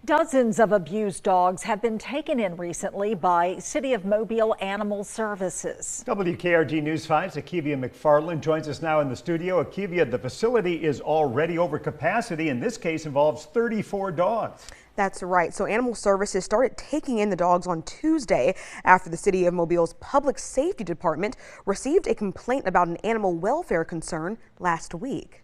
Dozens of abused dogs have been taken in recently by City of Mobile Animal Services. WKRG News 5's Akivia McFarland joins us now in the studio. Akivia, the facility is already over capacity. In this case, involves 34 dogs. That's right. So Animal Services started taking in the dogs on Tuesday after the City of Mobile's Public Safety Department received a complaint about an animal welfare concern last week.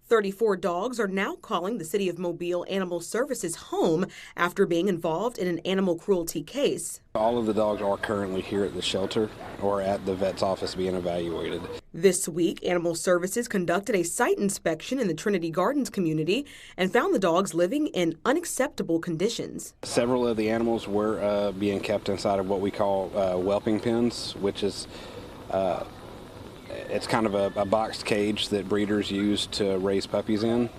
34 dogs are now calling the City of Mobile Animal Services home after being involved in an animal cruelty case. All of the dogs are currently here at the shelter or at the vet's office being evaluated. This week, Animal Services conducted a site inspection in the Trinity Gardens community and found the dogs living in unacceptable conditions. Several of the animals were being kept inside of what we call whelping pens, which is it's kind of a boxed cage that breeders use to raise puppies in,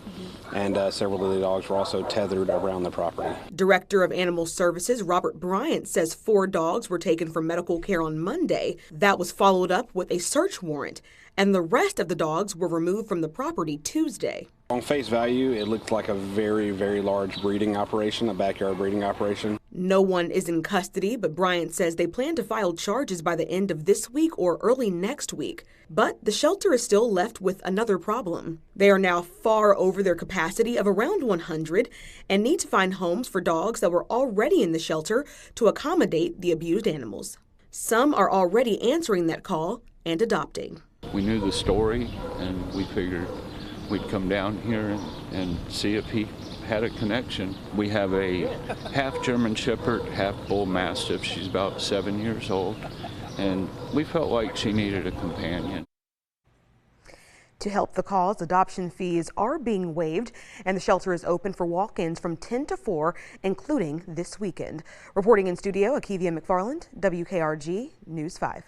and several of the dogs were also tethered around the property. Director of Animal Services Robert Bryant says 4 dogs were taken for medical care on Monday. That was followed up with a search warrant, and the rest of the dogs were removed from the property Tuesday. On face value, it looked like a very, very large breeding operation, a backyard breeding operation. No one is in custody, but Bryant says they plan to file charges by the end of this week or early next week. But the shelter is still left with another problem. They are now far over their capacity of around 100 and need to find homes for dogs that were already in the shelter to accommodate the abused animals. Some are already answering that call and adopting. We knew the story, and we figured we'd come down here and see if he had a connection. We have a half German Shepherd, half Bull Mastiff. She's about 7 years old, and we felt like she needed a companion. To help the cause, adoption fees are being waived, and the shelter is open for walk-ins from 10 to 4, including this weekend. Reporting in studio, Akivia McFarland, WKRG News 5.